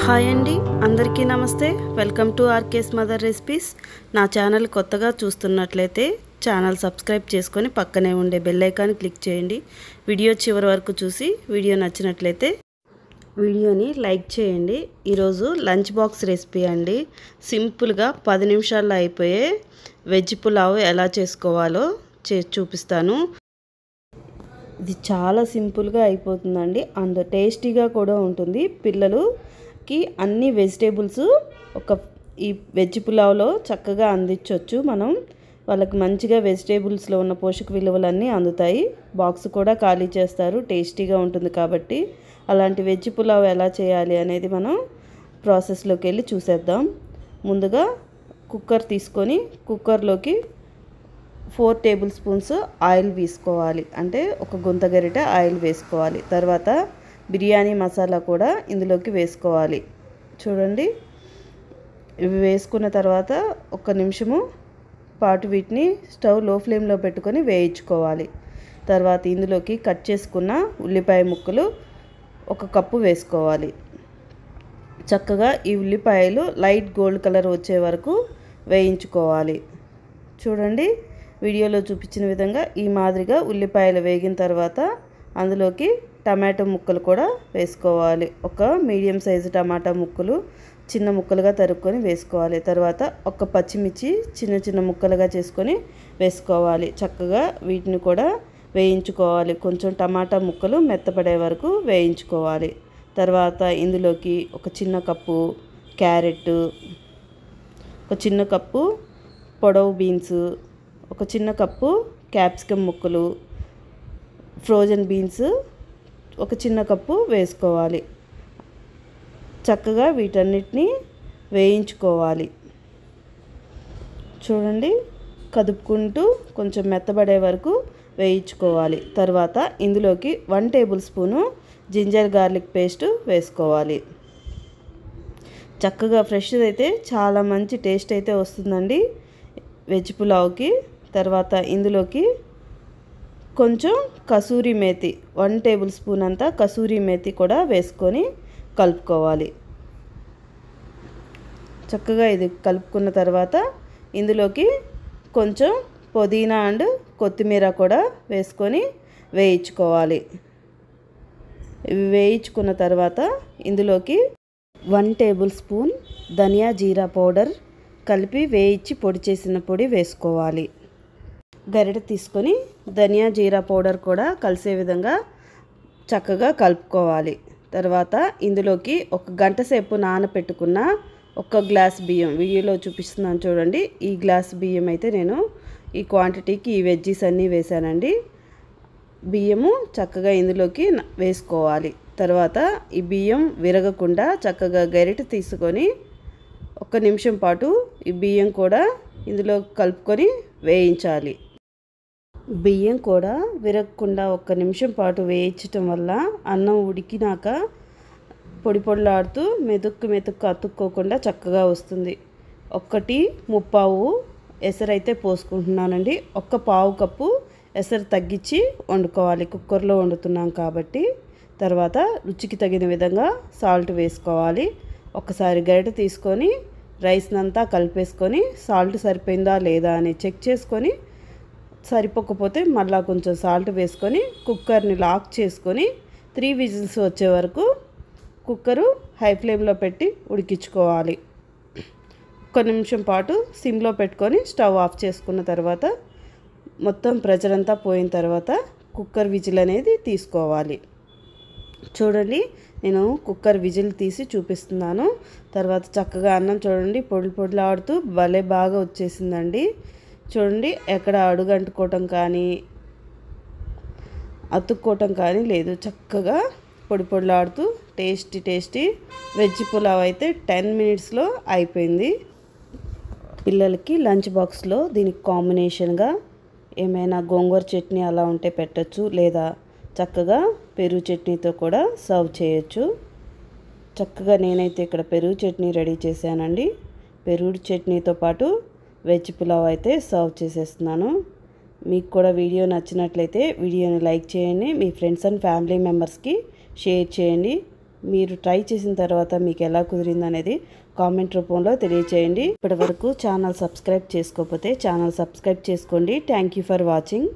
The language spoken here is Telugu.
హాయ్ అండి, అందరికీ నమస్తే. Welcome to RK's mother recipes. నా ఛానల్ కొత్తగా చూస్తున్నట్లయితే ఛానల్ సబ్స్క్రైబ్ చేసుకొని పక్కనే ఉండే బెల్ ఐకాన్ క్లిక్ చేయండి. వీడియో చివరి వరకు చూసి వీడియో నచ్చినట్లయితే వీడియోని లైక్ చేయండి. ఈరోజు లంచ్ బాక్స్ రెసిపీ అండి. సింపుల్గా 10 నిమిషాల్లో అయిపోయే వెజ్ పులావ్ ఎలా చేసుకోవాలో చూపిస్తాను. ఇది చాలా సింపుల్గా అయిపోతుందండి. అండ్ టేస్టీగా కూడా ఉంటుంది. పిల్లలకి అన్ని వెజిటేబుల్స్ ఈ వెజ్ పులావ్లో చక్కగా అందించవచ్చు. మనం వాళ్ళకి మంచిగా వెజిటేబుల్స్లో ఉన్న పోషక విలువలన్నీ అందుతాయి. బాక్స్ కూడా ఖాళీ చేస్తారు. టేస్టీగా ఉంటుంది కాబట్టి అలాంటి వెజ్ పులావ్ ఎలా చేయాలి అనేది మనం ప్రాసెస్లోకి వెళ్ళి చూసేద్దాం. ముందుగా కుక్కర్ తీసుకొని కుక్కర్లోకి 4 టేబుల్ స్పూన్స్ ఆయిల్ వేసుకోవాలి. అంటే ఒక గుంత గరిటె ఆయిల్ వేసుకోవాలి. తర్వాత బిర్యానీ మసాలా కూడా ఇందులోకి వేసుకోవాలి. చూడండి, ఇవి వేసుకున్న తర్వాత 1 నిమిషము పాటు వీటిని స్టవ్ లో ఫ్లేమ్లో పెట్టుకొని వేయించుకోవాలి. తర్వాత ఇందులోకి కట్ చేసుకున్న ఉల్లిపాయ ముక్కలు 1 కప్పు వేసుకోవాలి. చక్కగా ఈ ఉల్లిపాయలు లైట్ గోల్డ్ కలర్ వచ్చే వరకు వేయించుకోవాలి. చూడండి, వీడియోలో చూపించిన విధంగా ఈ మాదిరిగా ఉల్లిపాయలు వేగిన తర్వాత అందులోకి టమాటో ముక్కలు కూడా వేసుకోవాలి. ఒక మీడియం సైజు టమాటా ముక్కలు చిన్న ముక్కలుగా తరుక్కొని వేసుకోవాలి. తర్వాత 1 పచ్చిమిర్చి చిన్న చిన్న ముక్కలుగా చేసుకొని వేసుకోవాలి. చక్కగా వీటిని కూడా వేయించుకోవాలి. కొంచెం టమాటా ముక్కలు మెత్తపడే వరకు వేయించుకోవాలి. తర్వాత ఇందులోకి 1 చిన్న కప్పు క్యారెట్, 1 చిన్న కప్పు పొడవు బీన్స్, 1 చిన్న కప్పు క్యాప్సికమ్ ముక్కలు, ఫ్రోజన్ బీన్స్ 1 చిన్న కప్పు వేసుకోవాలి. చక్కగా వీటన్నిటిని వేయించుకోవాలి. చూడండి, కదుపుకుంటూ కొంచెం మెత్తబడే వరకు వేయించుకోవాలి. తర్వాత ఇందులోకి 1 tablespoon ginger garlic paste వేసుకోవాలి. చక్కగా ఫ్రెష్ అయితే చాలా మంచి టేస్ట్ అయితే వస్తుందండి వెజ్ పులావ్కి. తర్వాత ఇందులోకి కొంచెం కసూరి మేతి 1 టేబుల్ స్పూన్ అంతా కసూరి మేతి కూడా వేసుకొని కలుపుకోవాలి. చక్కగా ఇది కలుపుకున్న తర్వాత ఇందులోకి కొంచెం పుదీనా అండ్ కొత్తిమీర కూడా వేసుకొని వేయించుకోవాలి. ఇవి వేయించుకున్న తర్వాత ఇందులోకి 1 టేబుల్ స్పూన్ ధనియా జీరా పౌడర్ కలిపి వేయించి పొడి చేసిన పొడి వేసుకోవాలి. గరిటె తీసుకొని ధనియా జీరా పౌడర్ కూడా కలిసే విధంగా చక్కగా కలుపుకోవాలి. తర్వాత ఇందులోకి 1 గంట సేపు నానపెట్టుకున్న 1 గ్లాస్ బియ్యం, వీడియోలో చూపిస్తున్నాను చూడండి. ఈ గ్లాస్ బియ్యం అయితే నేను ఈ క్వాంటిటీకి ఈ వెజ్జీస్ అన్నీ వేసానండి. బియ్యము చక్కగా ఇందులోకి వేసుకోవాలి. తర్వాత ఈ బియ్యం విరగకుండా చక్కగా గరిటె తీసుకొని 1 నిమిషం పాటు ఈ బియ్యం కూడా ఇందులో కలుపుకొని వేయించాలి. బియ్యం కూడా విరగకుండా 1 నిమిషం పాటు వేయించటం వల్ల అన్నం ఉడికినాక పొడి పొడిలాడుతూ మెతుక్కు అతుక్కోకుండా చక్కగా వస్తుంది. 1 ఎసరైతే పోసుకుంటున్నానండి. 1 పావు కప్పు ఎసరు తగ్గించి వండుకోవాలి, కుక్కర్లో వండుతున్నాం కాబట్టి. తర్వాత రుచికి తగిన విధంగా సాల్ట్ వేసుకోవాలి. ఒకసారి గరిటె తీసుకొని రైస్నంతా కలిపేసుకొని సాల్ట్ సరిపోయిందా లేదా అని చెక్ చేసుకొని, సరిపోకపోతే మళ్ళీ కొంచెం సాల్ట్ వేసుకొని కుక్కర్ని లాక్ చేసుకొని 3 విజిల్స్ వచ్చే వరకు కుక్కరు హై ఫ్లేమ్లో పెట్టి ఉడికించుకోవాలి. 1 నిమిషం పాటు సిమ్లో పెట్టుకొని స్టవ్ ఆఫ్ చేసుకున్న తర్వాత మొత్తం ప్రెషర్ అంతా పోయిన తర్వాత కుక్కర్ విజిల్ అనేది తీసుకోవాలి. చూడండి, నేను కుక్కర్ విజిల్ తీసి చూపిస్తున్నాను. తర్వాత చక్కగా అన్నం చూడండి పొడి పొడిలాడుతూ భలే బాగా వచ్చేసిందండి. చూడండి, ఎక్కడ అడుగంటుకోవటం కానీ అతుక్కోవటం కానీ లేదు. చక్కగా పొడి పొడిలాడుతూ టేస్టీ వెజ్ పులావ్ అయితే 10 మినిట్స్లో అయిపోయింది. పిల్లలకి లంచ్ బాక్స్లో దీనికి కాంబినేషన్గా ఏమైనా గోంగూర చట్నీ అలా ఉంటే పెట్టచ్చు, లేదా చక్కగా పెరుగు చట్నీతో కూడా సర్వ్ చేయొచ్చు. చక్కగా నేనైతే ఇక్కడ పెరుగు చట్నీ రెడీ చేశానండి. పెరుగు చట్నీతో పాటు వెజ్ పులావ్ అయితే సర్వ్ చేసేస్తున్నాను. మీకు కూడా వీడియో నచ్చినట్లయితే వీడియోని లైక్ చేయండి. మీ ఫ్రెండ్స్ అండ్ ఫ్యామిలీ మెంబర్స్కి షేర్ చేయండి. మీరు ట్రై చేసిన తర్వాత మీకు ఎలా కుదిరింది అనేది కామెంట్ రూపంలో తెలియచేయండి. ఇప్పటివరకు ఛానల్ సబ్స్క్రైబ్ చేసుకోకపోతే ఛానల్ సబ్స్క్రైబ్ చేసుకోండి. Thank you for watching.